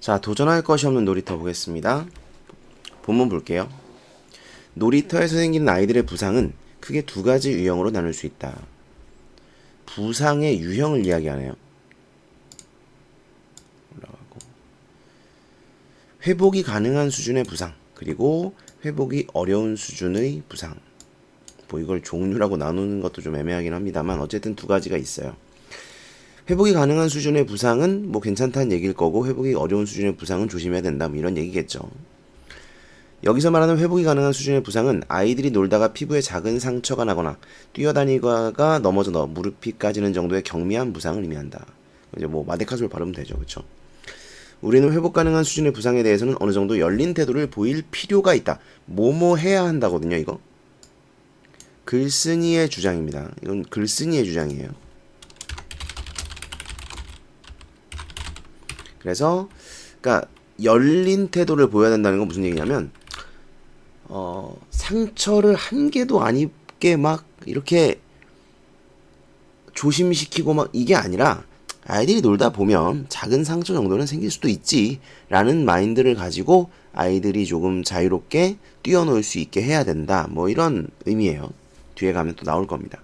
자, 도전할 것이 없는 놀이터 보겠습니다. 본문 볼게요. 놀이터에서 생기는 아이들의 부상은 크게 두 가지 유형으로 나눌 수 있다. 부상의 유형을 이야기하네요. 올라가고 회복이 가능한 수준의 부상, 그리고 회복이 어려운 수준의 부상. 뭐 이걸 종류라고 나누는 것도 좀 애매하긴 합니다만 어쨌든 두 가지가 있어요. 회복이 가능한 수준의 부상은 뭐 괜찮다는 얘기일 거고, 회복이 어려운 수준의 부상은 조심해야 된다, 뭐 이런 얘기겠죠. 여기서 말하는 회복이 가능한 수준의 부상은 아이들이 놀다가 피부에 작은 상처가 나거나 뛰어다니다가 넘어져 무릎이 까지는 정도의 경미한 부상을 의미한다. 이제 뭐 마데카솔 발음은 되죠, 그렇죠? 우리는 회복 가능한 수준의 부상에 대해서는 어느 정도 열린 태도를 보일 필요가 있다. 뭐뭐 해야 한다거든요, 이거. 글쓴이의 주장입니다. 이건 글쓴이의 주장이에요. 그래서 그러니까 열린 태도를 보여야 된다는 건 무슨 얘기냐면 상처를 한 개도 안 입게 막 이렇게 조심시키고 막 이게 아니라 아이들이 놀다 보면 작은 상처 정도는 생길 수도 있지 라는 마인드를 가지고 아이들이 조금 자유롭게 뛰어놀 수 있게 해야 된다, 뭐 이런 의미예요. 뒤에 가면 또 나올 겁니다.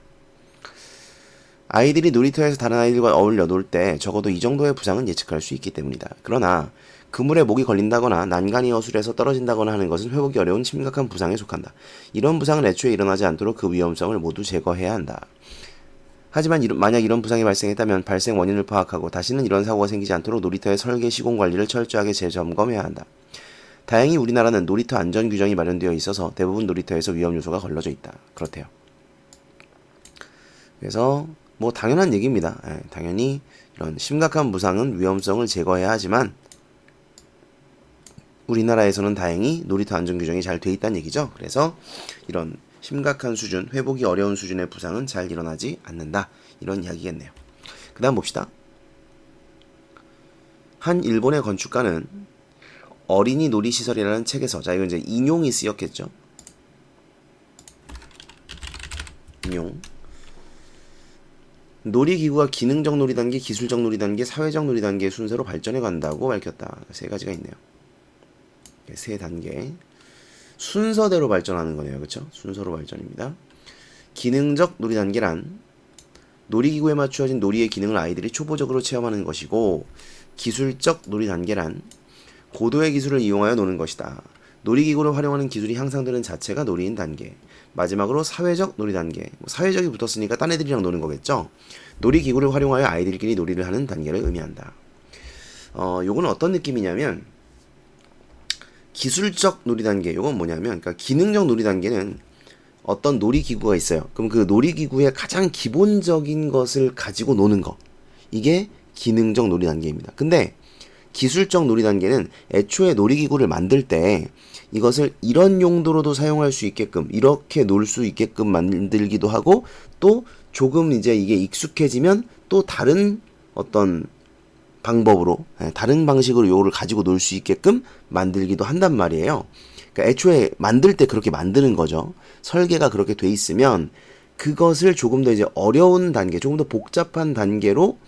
아이들이 놀이터에서 다른 아이들과 어울려 놀 때 적어도 이 정도의 부상은 예측할 수 있기 때문이다. 그러나 그물에 목이 걸린다거나 난간이 어술해서 떨어진다거나 하는 것은 회복이 어려운 심각한 부상에 속한다. 이런 부상은 애초에 일어나지 않도록 그 위험성을 모두 제거해야 한다. 하지만 만약 이런 부상이 발생했다면 발생 원인을 파악하고 다시는 이런 사고가 생기지 않도록 놀이터의 설계 시공 관리를 철저하게 재점검해야 한다. 다행히 우리나라는 놀이터 안전 규정이 마련되어 있어서 대부분 놀이터에서 위험 요소가 걸러져 있다. 그렇대요. 그래서 뭐 당연한 얘기입니다. 당연히 이런 심각한 부상은 위험성을 제거해야 하지만 우리나라에서는 다행히 놀이터 안전 규정이 잘 돼 있다는 얘기죠. 그래서 이런 심각한 수준, 회복이 어려운 수준의 부상은 잘 일어나지 않는다, 이런 이야기겠네요. 그 다음 봅시다. 한 일본의 건축가는 어린이 놀이시설이라는 책에서, 자 이건 이제 인용이 쓰였겠죠. 인용. 놀이기구가 기능적 놀이단계, 기술적 놀이단계, 사회적 놀이단계의 순서로 발전해 간다고 밝혔다. 세 가지가 있네요. 세 단계. 순서대로 발전하는 거네요. 그렇죠? 순서로 발전입니다. 기능적 놀이 단계란 놀이기구에 맞추어진 놀이의 기능을 아이들이 초보적으로 체험하는 것이고, 기술적 놀이 단계란 고도의 기술을 이용하여 노는 것이다. 놀이기구를 활용하는 기술이 향상되는 자체가 놀이인 단계. 마지막으로 사회적 놀이 단계. 사회적이 붙었으니까 딴 애들이랑 노는 거겠죠? 놀이기구를 활용하여 아이들끼리 놀이를 하는 단계를 의미한다. 요거는 어떤 느낌이냐면, 기술적 놀이 단계, 요건 뭐냐면, 그러니까 기능적 놀이 단계는 어떤 놀이기구가 있어요. 그럼 그 놀이기구의 가장 기본적인 것을 가지고 노는 거, 이게 기능적 놀이 단계입니다. 근데 기술적 놀이 단계는 애초에 놀이기구를 만들 때 이것을 이런 용도로도 사용할 수 있게끔, 이렇게 놀 수 있게끔 만들기도 하고, 또 조금 이제 이게 익숙해지면 또 다른 어떤 방법으로, 다른 방식으로 요거를 가지고 놀 수 있게끔 만들기도 한단 말이에요. 그러니까 애초에 만들 때 그렇게 만드는 거죠. 설계가 그렇게 돼 있으면 그것을 조금 더 이제 어려운 단계, 조금 더 복잡한 단계로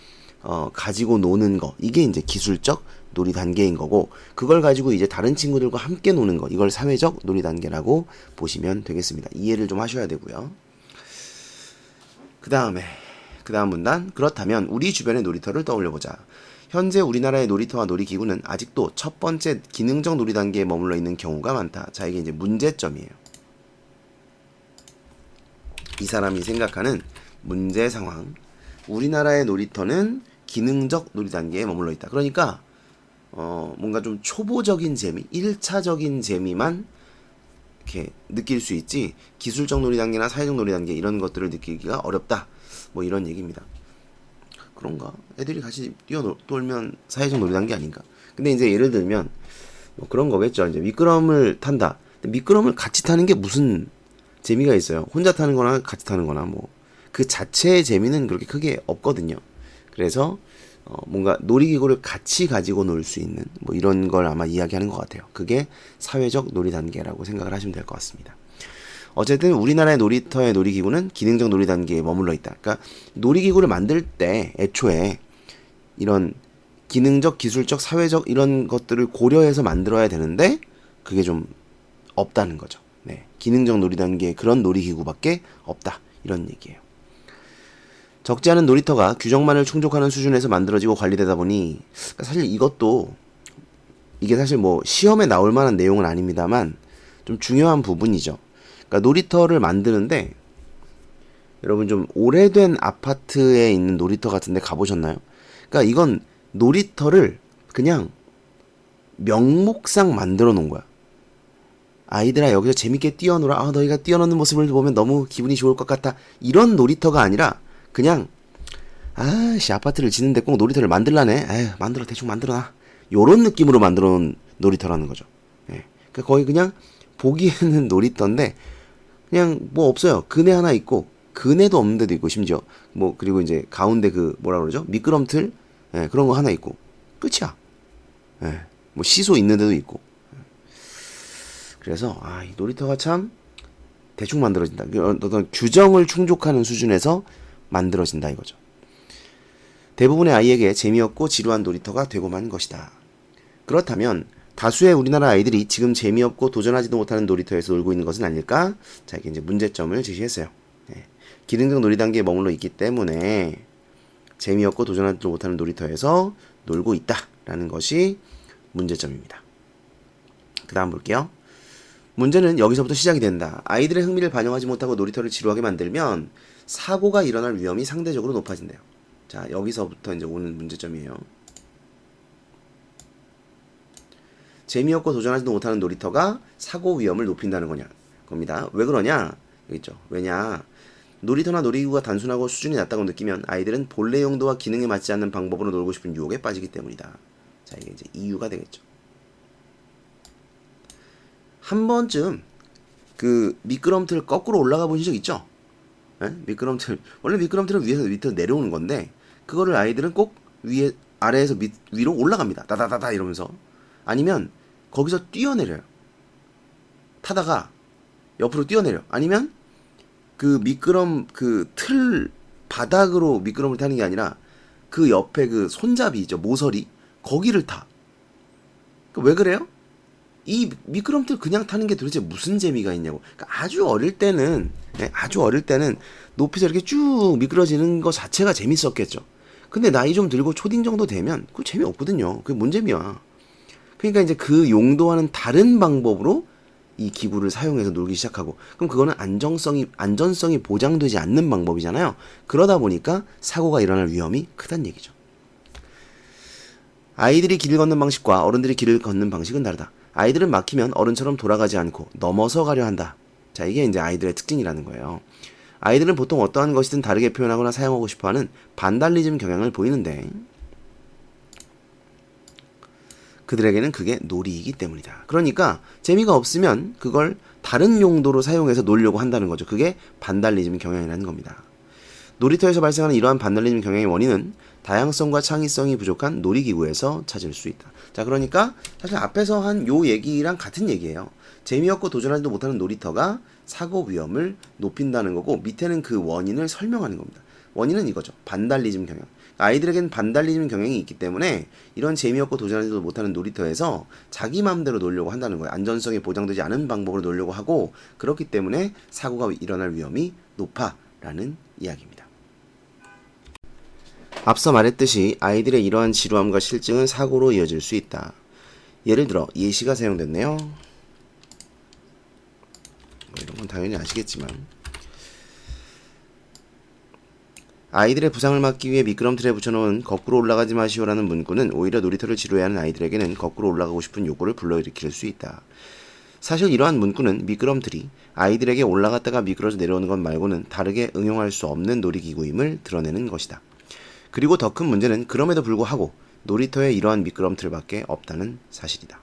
가지고 노는 거, 이게 이제 기술적 놀이 단계인 거고, 그걸 가지고 이제 다른 친구들과 함께 노는 거, 이걸 사회적 놀이 단계라고 보시면 되겠습니다. 이해를 좀 하셔야 되고요. 그 다음 문단. 그렇다면 우리 주변의 놀이터를 떠올려보자. 현재 우리나라의 놀이터와 놀이기구는 아직도 첫 번째 기능적 놀이 단계에 머물러 있는 경우가 많다. 자, 이게 이제 문제점이에요. 이 사람이 생각하는 문제 상황. 우리나라의 놀이터는 기능적 놀이 단계에 머물러 있다. 그러니까 뭔가 좀 초보적인 재미, 1차적인 재미만 이렇게 느낄 수 있지, 기술적 놀이 단계나 사회적 놀이 단계 이런 것들을 느끼기가 어렵다, 뭐 이런 얘기입니다. 그런가? 애들이 같이 뛰어놀면 사회적 놀이 단계 아닌가? 근데 이제 예를 들면 뭐 그런 거겠죠. 이제 미끄럼을 탄다. 근데 미끄럼을 같이 타는 게 무슨 재미가 있어요? 혼자 타는 거나 같이 타는 거나 뭐 그 자체의 재미는 그렇게 크게 없거든요. 그래서 뭔가 놀이기구를 같이 가지고 놀 수 있는 뭐 이런 걸 아마 이야기하는 것 같아요. 그게 사회적 놀이 단계라고 생각을 하시면 될 것 같습니다. 어쨌든 우리나라의 놀이터의 놀이기구는 기능적 놀이 단계에 머물러 있다. 그러니까 놀이기구를 만들 때 애초에 이런 기능적, 기술적, 사회적 이런 것들을 고려해서 만들어야 되는데 그게 좀 없다는 거죠. 네, 기능적 놀이 단계에 그런 놀이기구밖에 없다 이런 얘기예요. 적지 않은 놀이터가 규정만을 충족하는 수준에서 만들어지고 관리되다 보니 사실 이것도 이게 사실 뭐 시험에 나올 만한 내용은 아닙니다만 좀 중요한 부분이죠. 그러니까 놀이터를 만드는데 여러분 좀 오래된 아파트에 있는 놀이터 같은 데 가보셨나요? 그러니까 이건 놀이터를 그냥 명목상 만들어 놓은 거야. 아이들아 여기서 재밌게 뛰어놀아. 아, 너희가 뛰어노는 모습을 보면 너무 기분이 좋을 것 같아. 이런 놀이터가 아니라 그냥 아씨 아파트를 짓는데 꼭 놀이터를 만들라네. 에휴 만들어 대충 만들어놔. 요런 느낌으로 만들어 놓은 놀이터라는 거죠. 예. 그러니까 거의 그냥 보기에는 놀이터인데 그냥 뭐 없어요. 그네 하나 있고 그네도 없는 데도 있고 심지어 뭐 그리고 이제 가운데 그 뭐라 그러죠? 미끄럼틀 예, 그런 거 하나 있고 끝이야. 예. 뭐 시소 있는 데도 있고. 그래서 이 놀이터가 참 대충 만들어진다. 어떤 규정을 충족하는 수준에서 만들어진다 이거죠. 대부분의 아이에게 재미없고 지루한 놀이터가 되고 만 것이다. 그렇다면 다수의 우리나라 아이들이 지금 재미없고 도전하지도 못하는 놀이터에서 놀고 있는 것은 아닐까? 자, 이게 이제 문제점을 제시했어요. 네. 기능적 놀이 단계에 머물러 있기 때문에 재미없고 도전하지도 못하는 놀이터에서 놀고 있다라는 것이 문제점입니다. 그 다음 볼게요. 문제는 여기서부터 시작이 된다. 아이들의 흥미를 반영하지 못하고 놀이터를 지루하게 만들면 사고가 일어날 위험이 상대적으로 높아진대요. 자, 여기서부터 이제 오는 문제점이에요. 재미없고 도전하지도 못하는 놀이터가 사고 위험을 높인다는 겁니다. 왜 그러냐? 여기 있죠. 왜냐? 놀이터나 놀이기구가 단순하고 수준이 낮다고 느끼면 아이들은 본래 용도와 기능에 맞지 않는 방법으로 놀고 싶은 유혹에 빠지기 때문이다. 자, 이게 이제 이유가 되겠죠. 한 번쯤 그 미끄럼틀 거꾸로 올라가 보신 적 있죠? 네? 미끄럼틀 원래 미끄럼틀은 위에서 밑으로 내려오는 건데 그거를 아이들은 꼭 위에 아래에서 위로 올라갑니다. 다다다다 이러면서 아니면 거기서 뛰어내려요. 타다가 옆으로 뛰어내려. 아니면 그 미끄럼 그 틀 바닥으로 미끄럼을 타는 게 아니라 그 옆에 그 손잡이 있죠. 모서리 거기를 타. 왜 그래요? 이 미끄럼틀 그냥 타는 게 도대체 무슨 재미가 있냐고. 그러니까 아주 어릴 때는 높이서 이렇게 쭉 미끄러지는 거 자체가 재밌었겠죠. 근데 나이 좀 들고 초딩 정도 되면 그거 재미없거든요. 그게 뭔 재미야. 그러니까 이제 그 용도와는 다른 방법으로 이 기구를 사용해서 놀기 시작하고 그럼 그거는 안전성이 보장되지 않는 방법이잖아요. 그러다 보니까 사고가 일어날 위험이 크다는 얘기죠. 아이들이 길을 걷는 방식과 어른들이 길을 걷는 방식은 다르다. 아이들은 막히면 어른처럼 돌아가지 않고 넘어서 가려 한다. 자, 이게 이제 아이들의 특징이라는 거예요. 아이들은 보통 어떠한 것이든 다르게 표현하거나 사용하고 싶어하는 반달리즘 경향을 보이는데 그들에게는 그게 놀이이기 때문이다. 그러니까 재미가 없으면 그걸 다른 용도로 사용해서 놀려고 한다는 거죠. 그게 반달리즘 경향이라는 겁니다. 놀이터에서 발생하는 이러한 반달리즘 경향의 원인은 다양성과 창의성이 부족한 놀이기구에서 찾을 수 있다. 자, 그러니까 사실 앞에서 한 요 얘기랑 같은 얘기예요. 재미없고 도전하지도 못하는 놀이터가 사고 위험을 높인다는 거고 밑에는 그 원인을 설명하는 겁니다. 원인은 이거죠. 반달리즘 경향. 아이들에겐 반달리즘 경향이 있기 때문에 이런 재미없고 도전하지도 못하는 놀이터에서 자기 마음대로 놀려고 한다는 거예요. 안전성이 보장되지 않은 방법으로 놀려고 하고 그렇기 때문에 사고가 일어날 위험이 높아라는 이야기입니다. 앞서 말했듯이 아이들의 이러한 지루함과 실증은 사고로 이어질 수 있다. 예를 들어 예시가 사용됐네요. 이런 건 당연히 아시겠지만 아이들의 부상을 막기 위해 미끄럼틀에 붙여놓은 거꾸로 올라가지 마시오라는 문구는 오히려 놀이터를 지루해하는 아이들에게는 거꾸로 올라가고 싶은 욕구를 불러일으킬 수 있다. 사실 이러한 문구는 미끄럼틀이 아이들에게 올라갔다가 미끄러져 내려오는 것 말고는 다르게 응용할 수 없는 놀이기구임을 드러내는 것이다. 그리고 더 큰 문제는 그럼에도 불구하고 놀이터에 이러한 미끄럼틀밖에 없다는 사실이다.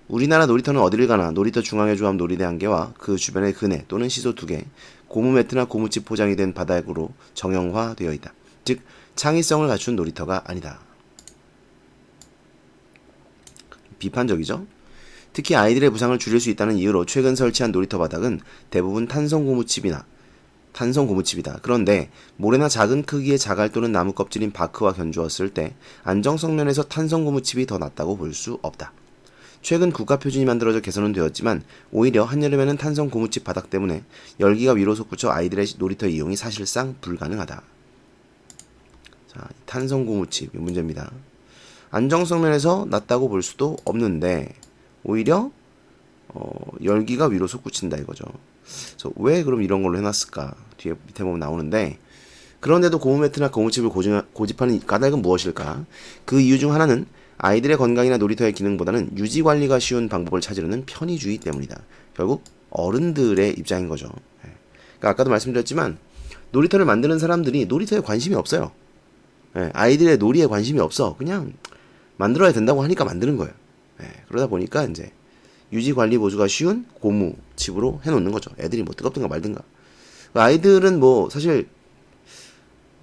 우리나라 놀이터는 어디를 가나 놀이터 중앙의 조합 놀이대 1개와 그 주변의 그네 또는 시소 2개, 고무 매트나 고무칩 포장이 된 바닥으로 정형화되어 있다. 즉 창의성을 갖춘 놀이터가 아니다. 비판적이죠? 특히 아이들의 부상을 줄일 수 있다는 이유로 최근 설치한 놀이터 바닥은 대부분 탄성 고무칩이나 탄성 고무칩이다. 그런데 모래나 작은 크기의 자갈 또는 나무 껍질인 바크와 견주었을 때 안정성 면에서 탄성 고무칩이 더 낫다고 볼 수 없다. 최근 국가 표준이 만들어져 개선은 되었지만 오히려 한여름에는 탄성 고무칩 바닥 때문에 열기가 위로 솟구쳐 아이들의 놀이터 이용이 사실상 불가능하다. 자, 탄성 고무칩 문제입니다. 안정성 면에서 낫다고 볼 수도 없는데 오히려 열기가 위로 솟구친다 이거죠. 그래서 왜 그럼 이런 걸로 해놨을까? 뒤에 밑에 보면 나오는데 그런데도 고무 매트나 고무칩을 고집하는 까닭은 무엇일까? 그 이유 중 하나는 아이들의 건강이나 놀이터의 기능보다는 유지 관리가 쉬운 방법을 찾으려는 편의주의 때문이다. 결국 어른들의 입장인 거죠. 그러니까 아까도 말씀드렸지만 놀이터를 만드는 사람들이 놀이터에 관심이 없어요. 아이들의 놀이에 관심이 없어. 그냥 만들어야 된다고 하니까 만드는 거예요. 그러다 보니까 이제 유지 관리 보수가 쉬운 고무 칩으로 해놓는 거죠. 애들이 뭐 뜨겁든가 말든가. 아이들은 뭐 사실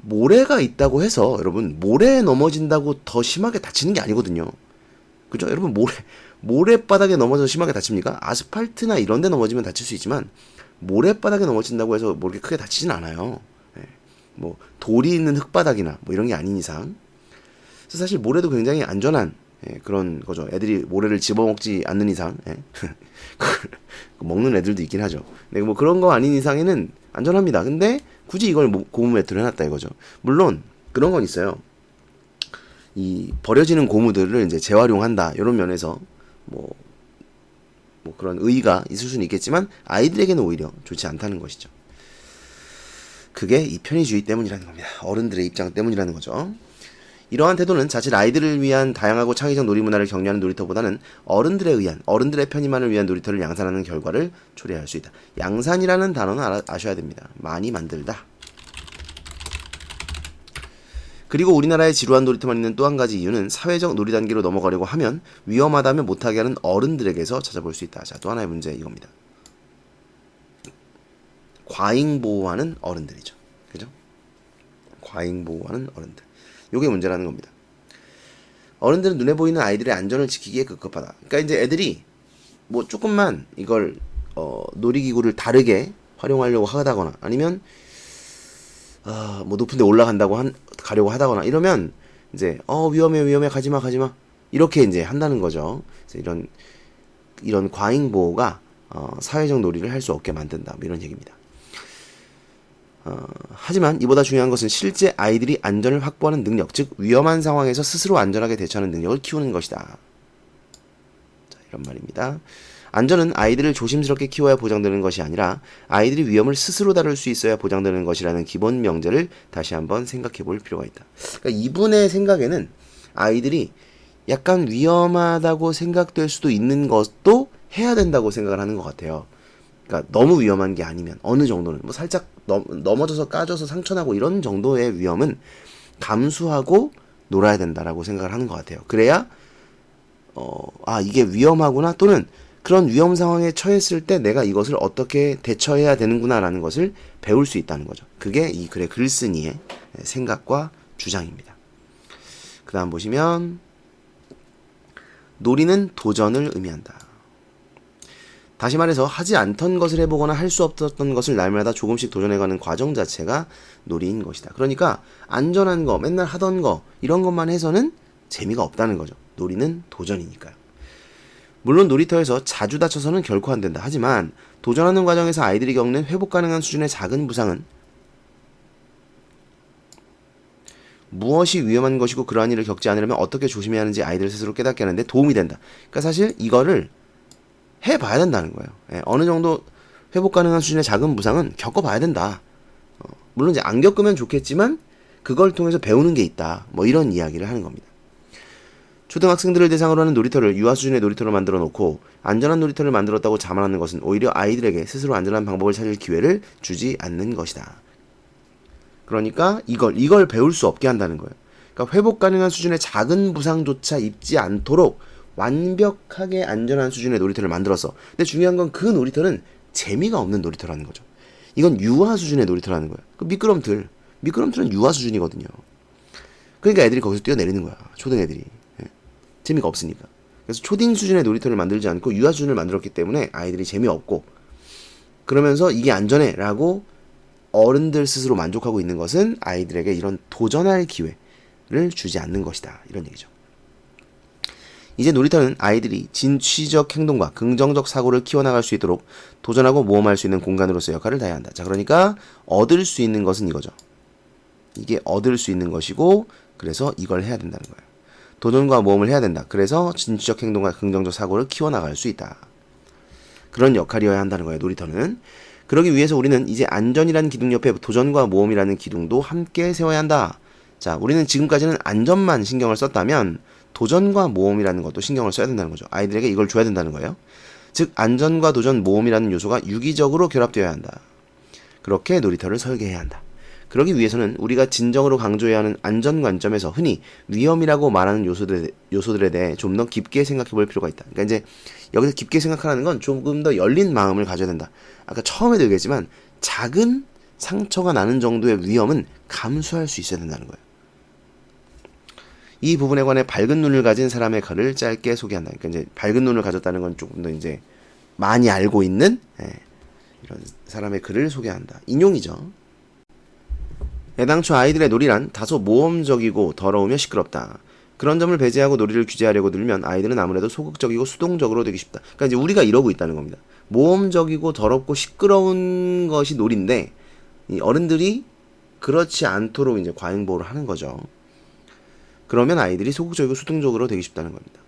모래가 있다고 해서 여러분 모래에 넘어진다고 더 심하게 다치는 게 아니거든요. 그죠? 여러분 모래바닥에 넘어져서 심하게 다칩니까? 아스팔트나 이런 데 넘어지면 다칠 수 있지만 모래바닥에 넘어진다고 해서 뭐 이렇게 크게 다치진 않아요. 뭐 돌이 있는 흙바닥이나 뭐 이런 게 아닌 이상. 그래서 사실 모래도 굉장히 안전한 그런 거죠. 애들이 모래를 집어먹지 않는 이상 먹는 애들도 있긴 하죠. 근데 뭐 그런 거 아닌 이상에는 안전합니다. 근데 굳이 이걸 고무 매트로 해놨다 이거죠. 물론 그런 건 있어요. 이 버려지는 고무들을 이제 재활용한다 이런 면에서 뭐 그런 의의가 있을 수는 있겠지만 아이들에게는 오히려 좋지 않다는 것이죠. 그게 이 편의주의 때문이라는 겁니다. 어른들의 입장 때문이라는 거죠. 이러한 태도는 자칫 아이들을 위한 다양하고 창의적 놀이문화를 격려하는 놀이터보다는 어른들에 의한 어른들의 편의만을 위한 놀이터를 양산하는 결과를 초래할 수 있다. 양산이라는 단어는 아셔야 됩니다. 많이 만들다. 그리고 우리나라의 지루한 놀이터만 있는 또 한 가지 이유는 사회적 놀이 단계로 넘어가려고 하면 위험하다며 못하게 하는 어른들에게서 찾아볼 수 있다. 자, 또 하나의 문제 이겁니다. 과잉 보호하는 어른들이죠. 그죠? 과잉 보호하는 어른들. 요게 문제라는 겁니다. 어른들은 눈에 보이는 아이들의 안전을 지키기에 급급하다. 그러니까 이제 애들이 뭐 조금만 이걸 놀이기구를 다르게 활용하려고 하다거나 아니면 뭐 높은 데 가려고 하다거나 이러면 이제 위험해 가지마 이렇게 이제 한다는 거죠. 그래서 이런 과잉 보호가 사회적 놀이를 할 수 없게 만든다. 뭐 이런 얘기입니다. 하지만 이보다 중요한 것은 실제 아이들이 안전을 확보하는 능력, 즉 위험한 상황에서 스스로 안전하게 대처하는 능력을 키우는 것이다. 자, 이런 말입니다. 안전은 아이들을 조심스럽게 키워야 보장되는 것이 아니라 아이들이 위험을 스스로 다룰 수 있어야 보장되는 것이라는 기본 명제를 다시 한번 생각해 볼 필요가 있다. 그러니까 이분의 생각에는 아이들이 약간 위험하다고 생각될 수도 있는 것도 해야 된다고 생각을 하는 것 같아요. 그러니까 너무 위험한 게 아니면 어느 정도는 뭐 살짝 넘어져서 까져서 상처나고 이런 정도의 위험은 감수하고 놀아야 된다라고 생각을 하는 것 같아요. 그래야 이게 위험하구나 또는 그런 위험 상황에 처했을 때 내가 이것을 어떻게 대처해야 되는구나라는 것을 배울 수 있다는 거죠. 그게 이 글의 글쓴이의 생각과 주장입니다. 그 다음 보시면 놀이는 도전을 의미한다. 다시 말해서 하지 않던 것을 해보거나 할 수 없었던 것을 날마다 조금씩 도전해가는 과정 자체가 놀이인 것이다. 그러니까 안전한 거, 맨날 하던 거 이런 것만 해서는 재미가 없다는 거죠. 놀이는 도전이니까요. 물론 놀이터에서 자주 다쳐서는 결코 안 된다. 하지만 도전하는 과정에서 아이들이 겪는 회복 가능한 수준의 작은 부상은 무엇이 위험한 것이고 그러한 일을 겪지 않으려면 어떻게 조심해야 하는지 아이들 스스로 깨닫게 하는데 도움이 된다. 그러니까 사실 이거를 해봐야 된다는 거예요. 어느 정도 회복 가능한 수준의 작은 부상은 겪어봐야 된다. 물론 이제 안 겪으면 좋겠지만 그걸 통해서 배우는 게 있다. 뭐 이런 이야기를 하는 겁니다. 초등학생들을 대상으로 하는 놀이터를 유아 수준의 놀이터로 만들어 놓고 안전한 놀이터를 만들었다고 자만하는 것은 오히려 아이들에게 스스로 안전한 방법을 찾을 기회를 주지 않는 것이다. 그러니까 이걸 배울 수 없게 한다는 거예요. 그러니까 회복 가능한 수준의 작은 부상조차 입지 않도록 완벽하게 안전한 수준의 놀이터를 만들었어. 근데 중요한 건 그 놀이터는 재미가 없는 놀이터라는 거죠. 이건 유아 수준의 놀이터라는 거예요. 그 미끄럼틀은 유아 수준이거든요. 그러니까 애들이 거기서 뛰어내리는 거야. 초등 애들이. 재미가 없으니까. 그래서 초딩 수준의 놀이터를 만들지 않고 유아 수준을 만들었기 때문에 아이들이 재미없고 그러면서 이게 안전해 라고 어른들 스스로 만족하고 있는 것은 아이들에게 이런 도전할 기회를 주지 않는 것이다. 이런 얘기죠. 이제 놀이터는 아이들이 진취적 행동과 긍정적 사고를 키워나갈 수 있도록 도전하고 모험할 수 있는 공간으로서 역할을 다해야 한다. 자, 그러니까 얻을 수 있는 것은 이거죠. 이게 얻을 수 있는 것이고, 그래서 이걸 해야 된다는 거예요. 도전과 모험을 해야 된다. 그래서 진취적 행동과 긍정적 사고를 키워나갈 수 있다. 그런 역할이어야 한다는 거예요, 놀이터는. 그러기 위해서 우리는 이제 안전이라는 기둥 옆에 도전과 모험이라는 기둥도 함께 세워야 한다. 자, 우리는 지금까지는 안전만 신경을 썼다면 도전과 모험이라는 것도 신경을 써야 된다는 거죠. 아이들에게 이걸 줘야 된다는 거예요. 즉, 안전과 도전, 모험이라는 요소가 유기적으로 결합되어야 한다. 그렇게 놀이터를 설계해야 한다. 그러기 위해서는 우리가 진정으로 강조해야 하는 안전 관점에서 흔히 위험이라고 말하는 요소들에 대해 좀 더 깊게 생각해 볼 필요가 있다. 그러니까 이제 여기서 깊게 생각하라는 건 조금 더 열린 마음을 가져야 된다. 아까 처음에도 얘기했지만 작은 상처가 나는 정도의 위험은 감수할 수 있어야 된다는 거예요. 이 부분에 관해 밝은 눈을 가진 사람의 글을 짧게 소개한다. 그러니까 이제 밝은 눈을 가졌다는 건 조금 더 이제 많이 알고 있는 이런 사람의 글을 소개한다. 인용이죠. 애당초 아이들의 놀이란 다소 모험적이고 더러우며 시끄럽다. 그런 점을 배제하고 놀이를 규제하려고 들면 아이들은 아무래도 소극적이고 수동적으로 되기 쉽다. 그러니까 이제 우리가 이러고 있다는 겁니다. 모험적이고 더럽고 시끄러운 것이 놀인데 이 어른들이 그렇지 않도록 이제 과잉보호를 하는 거죠. 그러면 아이들이 소극적이고 수동적으로 되기 쉽다는 겁니다.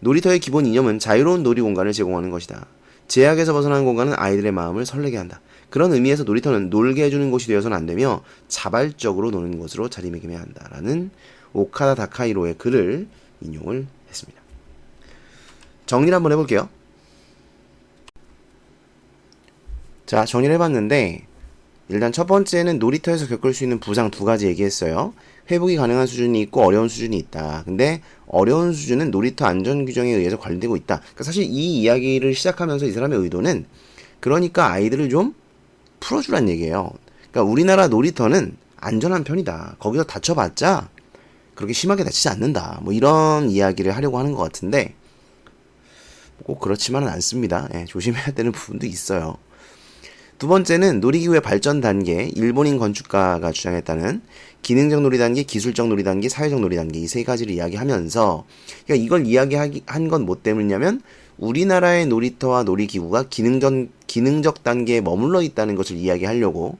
놀이터의 기본 이념은 자유로운 놀이 공간을 제공하는 것이다. 제약에서 벗어나는 공간은 아이들의 마음을 설레게 한다. 그런 의미에서 놀이터는 놀게 해주는 곳이 되어서는 안 되며 자발적으로 노는 곳으로 자리매김해야 한다라는 오카다 다카이로의 글을 인용을 했습니다. 정리를 한번 해볼게요. 자, 정리를 해봤는데 일단 첫 번째는 놀이터에서 겪을 수 있는 부상 두 가지 얘기했어요. 회복이 가능한 수준이 있고 어려운 수준이 있다. 근데 어려운 수준은 놀이터 안전 규정에 의해서 관리되고 있다. 그러니까 사실 이 이야기를 시작하면서 이 사람의 의도는 그러니까 아이들을 좀 풀어주란 얘기예요. 그러니까 우리나라 놀이터는 안전한 편이다. 거기서 다쳐봤자 그렇게 심하게 다치지 않는다. 뭐 이런 이야기를 하려고 하는 것 같은데 꼭 그렇지만은 않습니다. 조심해야 되는 부분도 있어요. 두 번째는 놀이기구의 발전 단계, 일본인 건축가가 주장했다는 기능적 놀이 단계, 기술적 놀이 단계, 사회적 놀이 단계 이 세 가지를 이야기하면서 그러니까 이걸 이야기한 건 뭐 때문이냐면 우리나라의 놀이터와 놀이기구가 기능적 단계에 머물러 있다는 것을 이야기하려고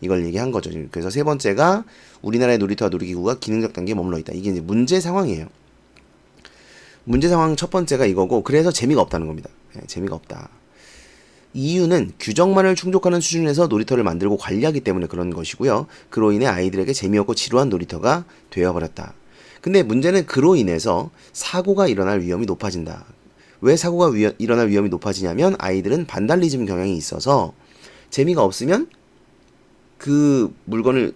이걸 얘기한 거죠. 그래서 세 번째가 우리나라의 놀이터와 놀이기구가 기능적 단계에 머물러 있다. 이게 이제 문제 상황이에요. 문제 상황 첫 번째가 이거고 그래서 재미가 없다는 겁니다. 재미가 없다. 이유는 규정만을 충족하는 수준에서 놀이터를 만들고 관리하기 때문에 그런 것이고요. 그로 인해 아이들에게 재미없고 지루한 놀이터가 되어버렸다. 근데 문제는 그로 인해서 사고가 일어날 위험이 높아진다. 왜 사고가 일어날 위험이 높아지냐면 아이들은 반달리즘 경향이 있어서 재미가 없으면 그 물건을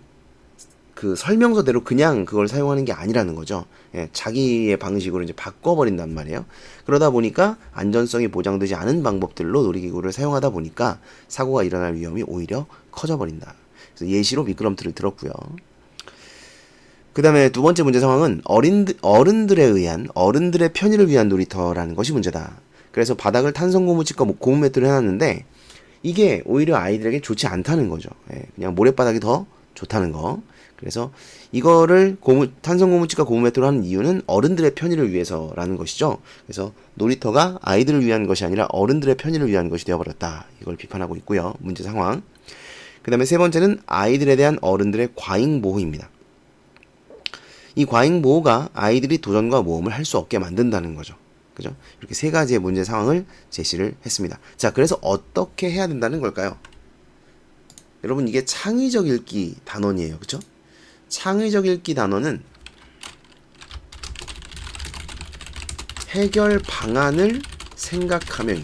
그 설명서대로 그냥 그걸 사용하는 게 아니라는 거죠. 자기의 방식으로 이제 바꿔버린단 말이에요. 그러다 보니까 안전성이 보장되지 않은 방법들로 놀이기구를 사용하다 보니까 사고가 일어날 위험이 오히려 커져버린다. 그래서 예시로 미끄럼틀을 들었고요. 그 다음에 두 번째 문제 상황은 어른들에 의한 어른들의 편의를 위한 놀이터라는 것이 문제다. 그래서 바닥을 탄성고무칩과 고무 매트를 해놨는데 이게 오히려 아이들에게 좋지 않다는 거죠. 그냥 모래바닥이 더 좋다는 거. 그래서 이거를 탄성고무칩과 고무 매트로 하는 이유는 어른들의 편의를 위해서라는 것이죠. 그래서 놀이터가 아이들을 위한 것이 아니라 어른들의 편의를 위한 것이 되어버렸다. 이걸 비판하고 있고요. 문제 상황. 그 다음에 세 번째는 아이들에 대한 어른들의 과잉보호입니다. 이 과잉보호가 아이들이 도전과 모험을 할 수 없게 만든다는 거죠. 그죠? 이렇게 세 가지의 문제 상황을 제시를 했습니다. 자, 그래서 어떻게 해야 된다는 걸까요? 여러분, 이게 창의적 읽기 단원이에요. 그죠? 창의적 읽기 단원은 해결 방안을 생각하면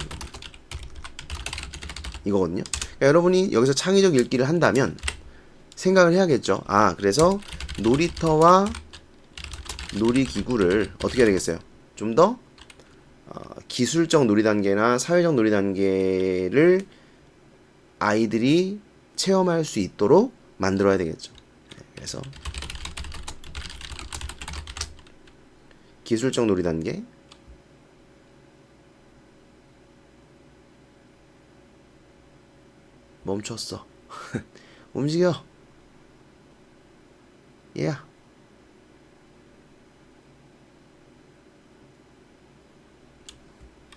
이거거든요. 그러니까 여러분이 여기서 창의적 읽기를 한다면 생각을 해야겠죠. 아, 그래서 놀이터와 놀이기구를 어떻게 해야 되겠어요? 좀 더 기술적 놀이 단계나 사회적 놀이 단계를 아이들이 체험할 수 있도록 만들어야 되겠죠. 그래서 기술적 놀이 단계, 멈췄어. 움직여. 얘야.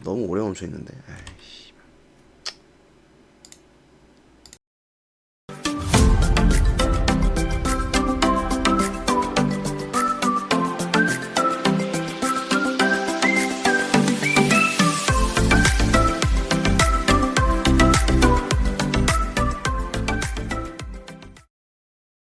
너무 오래 멈춰 있는데. 아이씨.